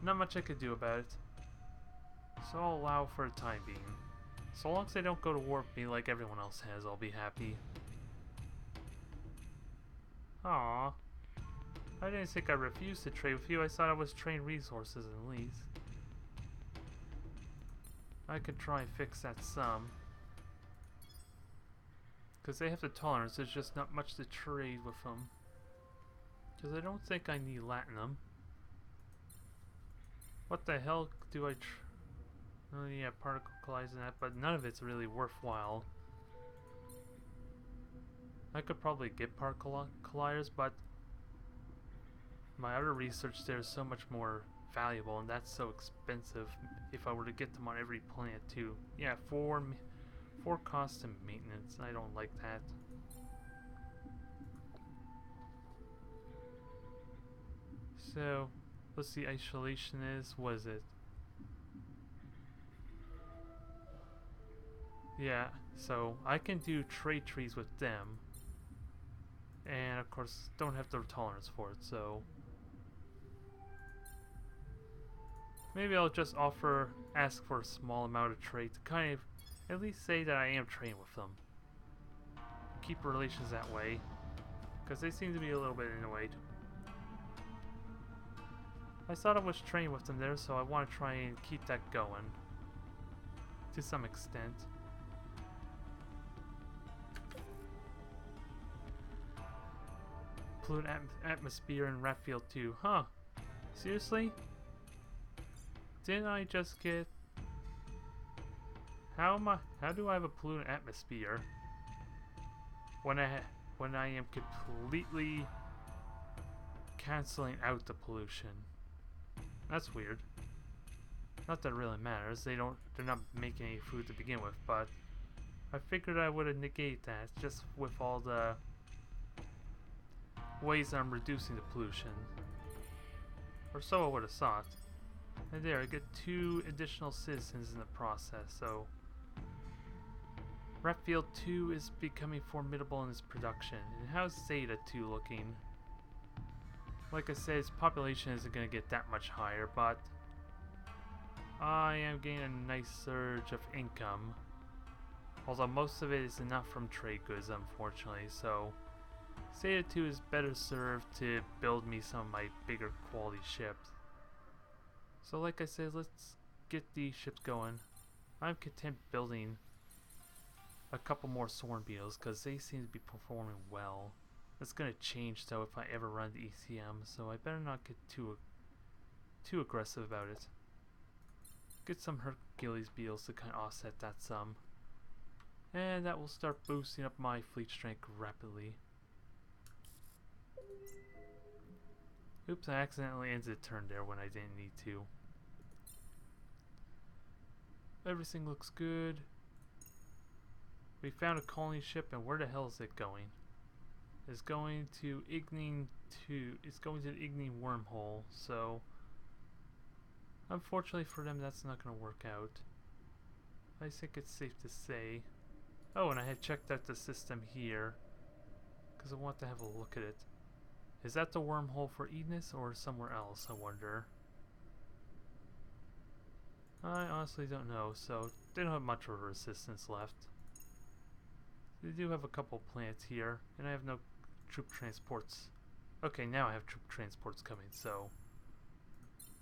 Not much I could do about it. So I'll allow for the time being. So long as they don't go to war with me like everyone else has, I'll be happy. Aww. I didn't think I refused to trade with you. I thought I was trading resources at least. I could try and fix that some. Because they have the tolerance, there's just not much to trade with them. Because I don't think I need Latinum. What the hell do I oh yeah, particle collides and that, but none of it's really worthwhile. I could probably get particle colliders, but my other research there is so much more valuable, and that's so expensive if I were to get them on every planet too. Yeah, for cost and maintenance. I don't like that. So, what's the isolation is? What is it? Yeah, so I can do trade trees with them. And of course, don't have the tolerance for it, so maybe I'll just ask for a small amount of trade to kind of at least say that I am trading with them. Keep relations that way, because they seem to be a little bit annoyed. I thought I was trading with them there, so I want to try and keep that going to some extent. Pollutant atmosphere in Ratfield 2. Huh. Seriously? Didn't I just get... How do I have a pollutant atmosphere when I am completely canceling out the pollution? That's weird. Not that it really matters. They're not making any food to begin with, but I figured I would have negated that just with all the ways I'm reducing the pollution. Or so I would have thought. And there, I get 2 additional citizens in the process, so... Ratfield 2 is becoming formidable in its production. And how's Zeta 2 looking? Like I said, its population isn't going to get that much higher, but... I am getting a nice surge of income. Although most of it is not from trade goods, unfortunately, so... Zeta 2 is better served to build me some of my bigger quality ships. So like I said, let's get these ships going. I'm content building a couple more Swarm Beetles because they seem to be performing well. That's going to change though if I ever run the ECM, so I better not get too aggressive about it. Get some Hercules Beetles to kind of offset that some. And that will start boosting up my fleet strength rapidly. Oops, I accidentally ended a turn there when I didn't need to. Everything looks good. We found a colony ship, and where the hell is it going? It's going to Igning 2. It's going to the Igning wormhole, so unfortunately for them that's not going to work out. I think it's safe to say. Oh, and I had checked out the system here because I want to have a look at it. Is that the wormhole for Ignis or somewhere else, I wonder? I honestly don't know, so they don't have much of a resistance left. They do have a couple plants here, and I have no troop transports. Okay, now I have troop transports coming, so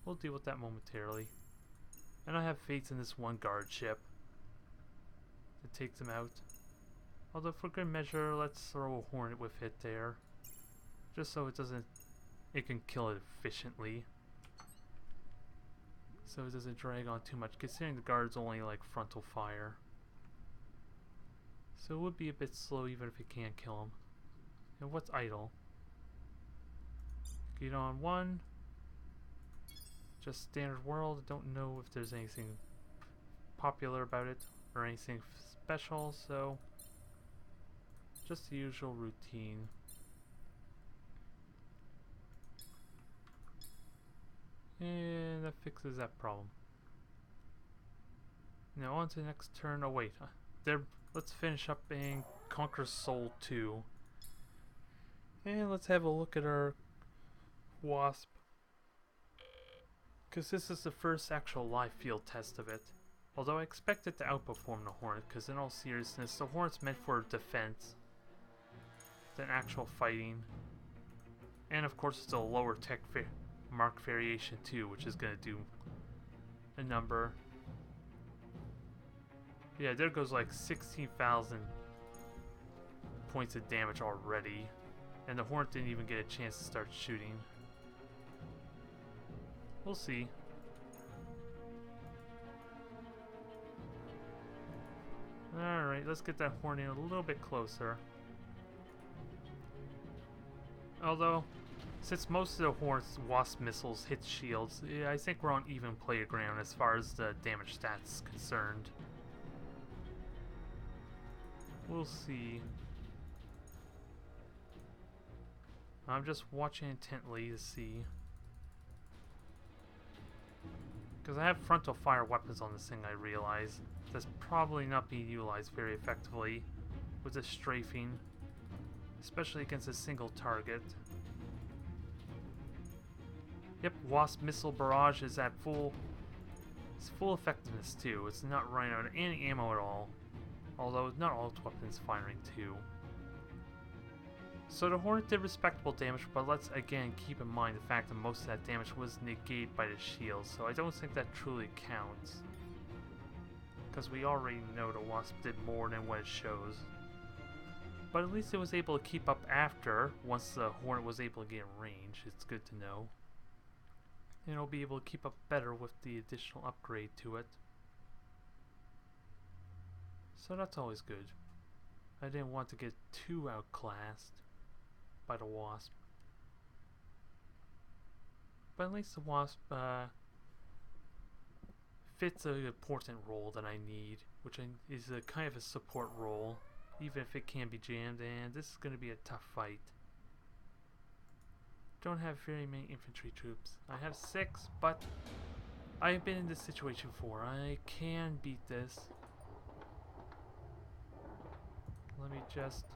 we'll deal with that momentarily. And I have faith in this one guard ship to take them out. Although for good measure, let's throw a Hornet with it there. Just so it can kill it efficiently. So it doesn't drag on too much, considering the guard's only like frontal fire. So it would be a bit slow even if it can't kill him. And what's idle? Get on 1. Just standard world. Don't know if there's anything popular about it or anything special, so just the usual routine. And that fixes that problem. Now on to the next turn. Oh wait, let's finish up and conquer Sol 2. And let's have a look at our Wasp. Because this is the first actual live field test of it. Although I expect it to outperform the Hornet, because in all seriousness, the Hornet's meant for defense than actual fighting. And of course it's a lower tech mark variation too, which is going to do a number. Yeah, there goes like 16,000 points of damage already. And the Hornet didn't even get a chance to start shooting. We'll see. Alright, let's get that Hornet in a little bit closer. Although, since most of the Hornet's Wasp missiles hit shields, I think we're on even playground as far as the damage stats is concerned. We'll see. I'm just watching intently to see. Because I have frontal fire weapons on this thing, I realize. That's probably not being utilized very effectively with the strafing. Especially against a single target. Yep, Wasp Missile Barrage is at full effectiveness too. It's not running out of any ammo at all. Although not all its weapons firing too. So the Hornet did respectable damage, but let's again keep in mind the fact that most of that damage was negated by the shield, so I don't think that truly counts. Because we already know the Wasp did more than what it shows. But at least it was able to keep up after, once the Hornet was able to get in range. It's good to know. And it'll be able to keep up better with the additional upgrade to it. So that's always good. I didn't want to get too outclassed by the Wasp. But at least the Wasp fits an important role that I need, which is a kind of a support role, even if it can be jammed, and this is going to be a tough fight. Don't have very many infantry troops. I have 6, but I've been in this situation before. I can beat this. Let me just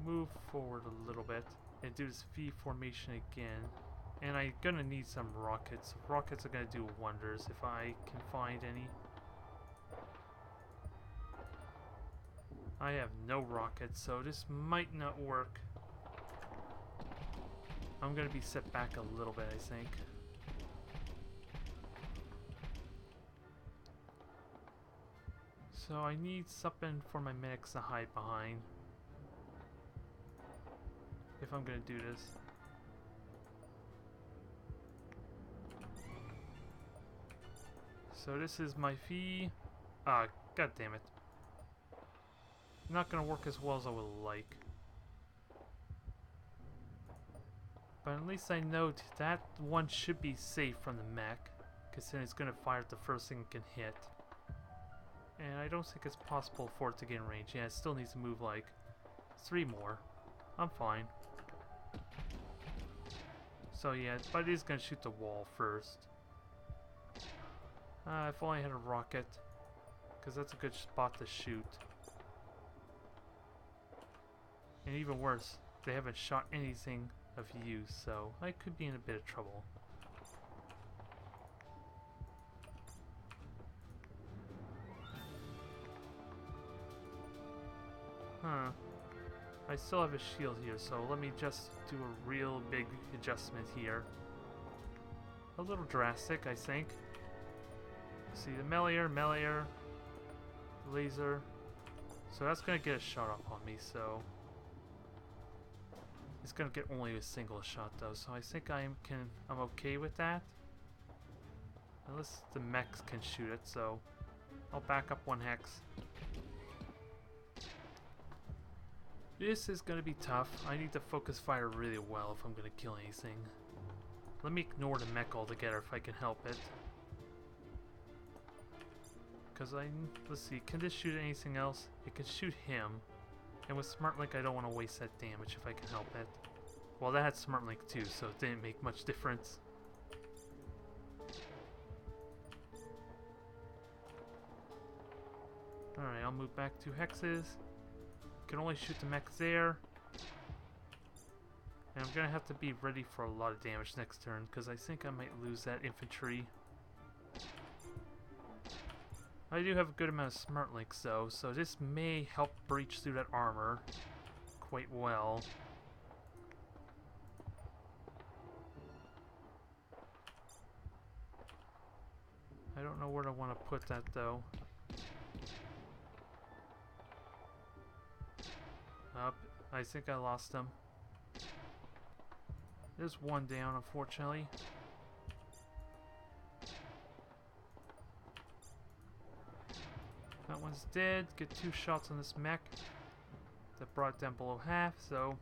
move forward a little bit and do this V formation again. And I'm gonna need some rockets. Rockets are gonna do wonders if I can find any. I have no rockets, so this might not work. I'm gonna be set back a little bit, I think. So I need something for my medics to hide behind. If I'm gonna do this. So this is my fee. Ah, god damn it. Not gonna work as well as I would like. But at least I know that one should be safe from the mech, because then it's gonna fire at the first thing it can hit. And I don't think it's possible for it to get in range. Yeah, it still needs to move like 3 more. I'm fine. So yeah, but it is gonna shoot the wall first. If only I had a rocket, because that's a good spot to shoot. And even worse, they haven't shot anything of use, so I could be in a bit of trouble. Huh. I still have a shield here, so let me just do a real big adjustment here. A little drastic, I think. See the melee, laser. So that's gonna get a shot off on me, so it's gonna get only a single shot though, so I think I'm okay with that. Unless the mechs can shoot it, so I'll back up 1 hex. This is gonna be tough. I need to focus fire really well if I'm gonna kill anything. Let me ignore the mech altogether if I can help it. Because let's see, can this shoot anything else? It can shoot him. And with Smart Link I don't want to waste that damage if I can help it. Well, that had Smart Link too, so it didn't make much difference. Alright, I'll move back 2 hexes. Can only shoot the mech there. And I'm gonna have to be ready for a lot of damage next turn, because I think I might lose that infantry. I do have a good amount of smart links though, so this may help breach through that armor quite well. I don't know where I want to put that though. Up, I think I lost him. There's one down, unfortunately. That one's dead. Get 2 shots on this mech. That brought it down below half, so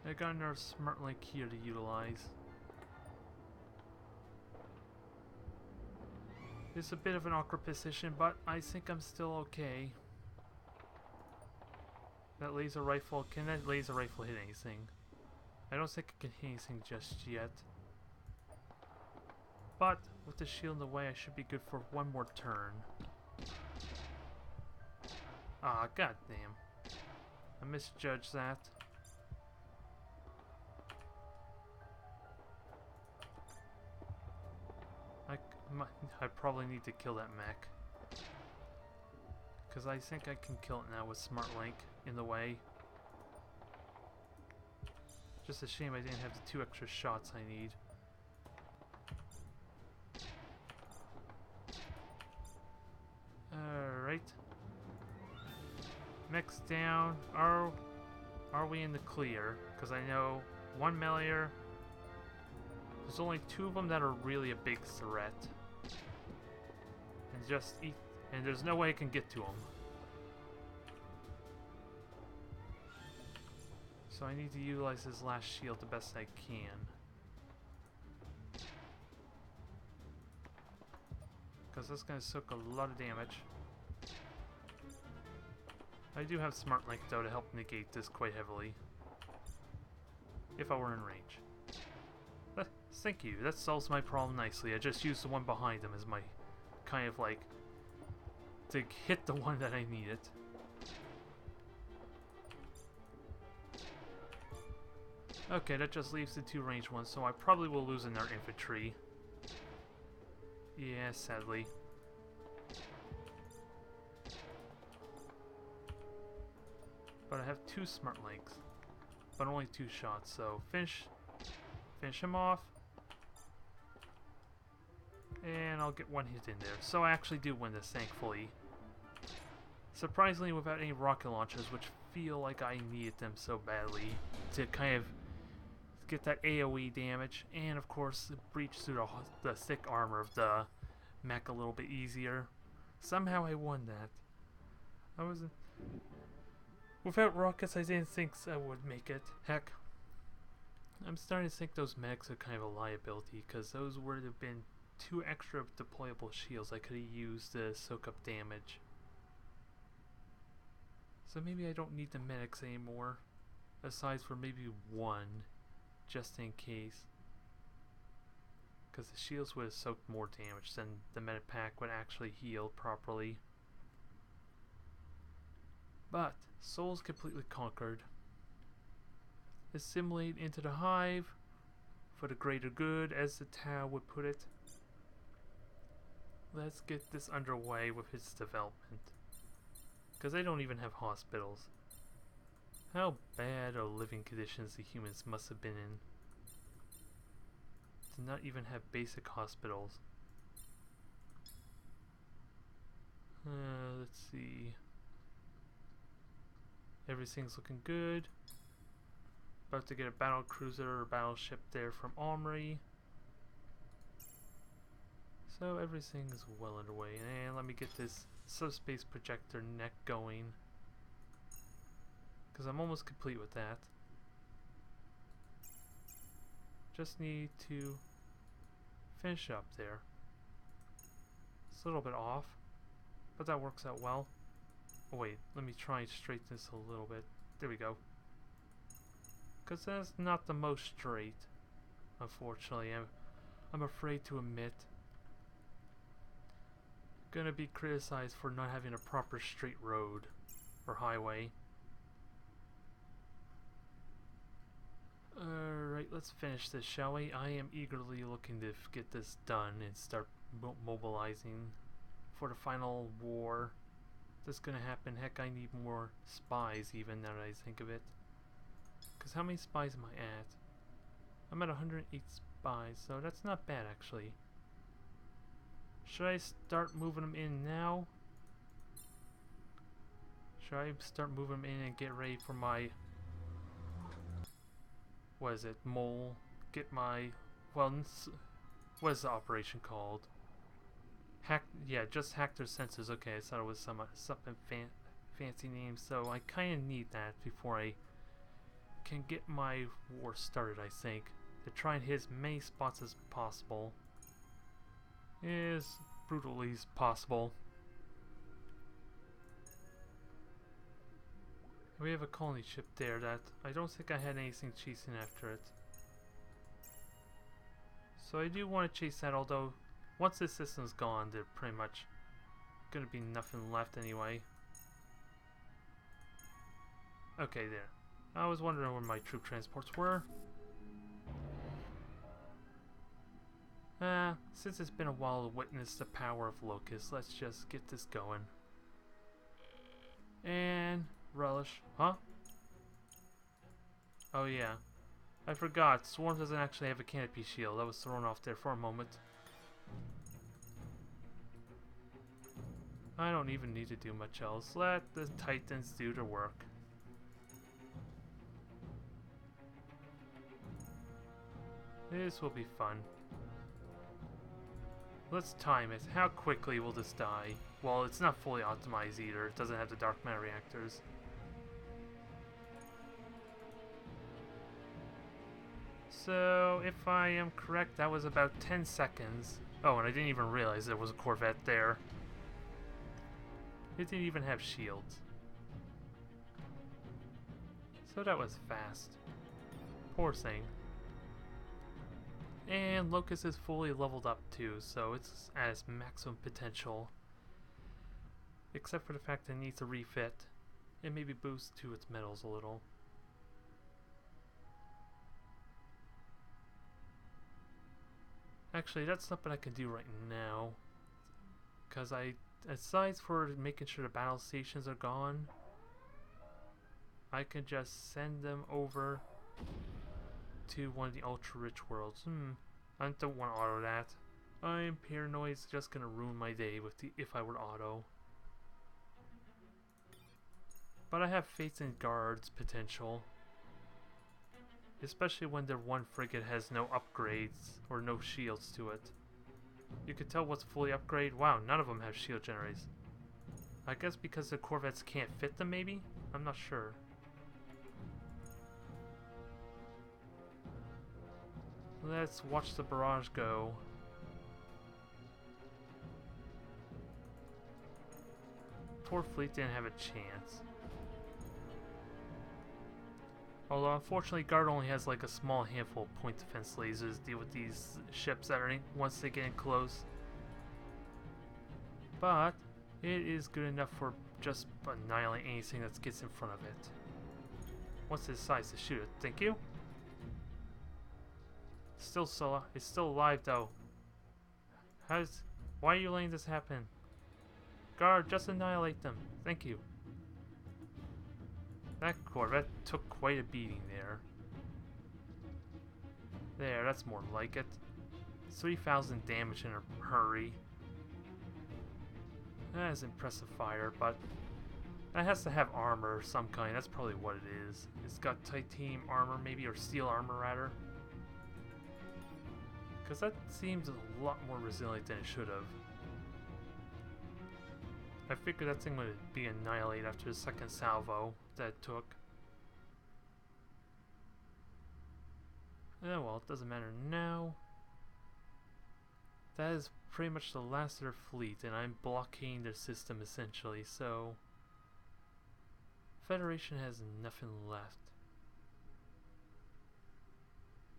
I got another smart link here to utilize. It's a bit of an awkward position, but I think I'm still okay. That laser rifle, can that laser rifle hit anything? I don't think it can hit anything just yet. But with the shield in the way, I should be good for one more turn. Ah, goddamn. I misjudged that. I probably need to kill that mech. Because I think I can kill it now with Smart Link in the way. Just a shame I didn't have the 2 extra shots I need. Alright. Mech's down. Are we in the clear? Because I know one Melior. There's only 2 of them that are really a big threat. And there's no way I can get to them. So I need to utilize his last shield the best I can. Because that's going to soak a lot of damage. I do have Smart Link though to help negate this quite heavily. If I were in range. Thank you, that solves my problem nicely. I just used the one behind him as my kind of like to hit the one that I needed. Okay, that just leaves the 2 ranged ones, so I probably will lose in their infantry. Yeah, sadly. But I have 2 smart links, but only 2 shots, so finish him off. And I'll get 1 hit in there. So I actually do win this, thankfully. Surprisingly without any rocket launchers, which feel like I needed them so badly to kind of get that AoE damage. And of course, breach through the thick armor of the mech a little bit easier. Somehow I won that. I wasn't... Without rockets, I didn't think I would make it. Heck, I'm starting to think those mechs are kind of a liability, because those would have been 2 extra deployable shields I could have used to soak up damage. So maybe I don't need the medics anymore, aside for maybe 1, just in case. Because the shields would have soaked more damage than the medic pack would actually heal properly. But Soul's completely conquered. Assimilate into the hive for the greater good, as the Tau would put it. Let's get this underway with its development. Because they don't even have hospitals. How bad are living conditions the humans must have been in to not even have basic hospitals. Let's see. Everything's looking good. About to get a battle cruiser or battleship there from Armory. So everything is well underway. And let me get this subspace projector neck going, because I'm almost complete with that. Just need to finish up there. It's a little bit off, but that works out well. Oh wait, let me try and straighten this a little bit. There we go. Because that's not the most straight, unfortunately. I'm afraid to admit. Gonna be criticized for not having a proper straight road or highway. Alright, let's finish this, shall we? I am eagerly looking to get this done and start mobilizing for the final war. That's gonna happen. Heck, I need more spies even now that I think of it. Because how many spies am I at? I'm at 108 spies, so that's not bad actually. Should I start moving them in now? Should I start moving them in and get ready for my... what is it? Mole? Get my... well, what is the operation called? Hack... yeah, just hack their sensors. Okay, I thought it was something fancy name, so I kind of need that before I can get my war started, I think. To try and hit as many spots as possible. As brutally as possible. We have a colony ship there that I don't think I had anything chasing after it. So I do want to chase that, although once this system's gone, they're pretty much gonna be nothing left anyway. Okay, there. I was wondering where my troop transports were. Since it's been a while to witness the power of Locust, let's just get this going. And relish. Huh? Oh yeah. I forgot. Swarm doesn't actually have a canopy shield. I was thrown off there for a moment. I don't even need to do much else. Let the Titans do their work. This will be fun. Let's time it. How quickly will this die? Well, it's not fully optimized either. It doesn't have the dark matter reactors. So, if I am correct, that was about 10 seconds. Oh, and I didn't even realize there was a Corvette there. It didn't even have shields. So that was fast. Poor thing. And Locust is fully leveled up too, so it's at its maximum potential. Except for the fact that it needs a refit. And maybe boost to its metals a little. Actually, that's something I can do right now. Because aside for making sure the battle stations are gone, I can just send them over to one of the ultra-rich worlds. I don't want to auto that. I'm paranoid it's just gonna ruin my day with if I were to auto. But I have faith in Guard's potential. Especially when their one frigate has no upgrades or no shields to it. You could tell what's fully upgraded. Wow, none of them have shield generators. I guess because the Corvettes can't fit them maybe? I'm not sure. Let's watch the barrage go. Poor fleet didn't have a chance. Although unfortunately Guard only has like a small handful of point defense lasers to deal with these ships that are once they get in close. But it is good enough for just annihilating anything that gets in front of it. Once it decides to shoot it. Thank you. It's still alive though. Why are you letting this happen? Guard, just annihilate them. Thank you. That Corvette took quite a beating there. There, that's more like it. 3,000 damage in a hurry. That is impressive fire, but that has to have armor of some kind. That's probably what it is. It's got titanium armor maybe, or steel armor rather. Because that seems a lot more resilient than it should have. I figured that thing would be annihilated after the second salvo that it took. Oh well, it doesn't matter now. That is pretty much the last of their fleet, and I'm blockading their system essentially, so... Federation has nothing left.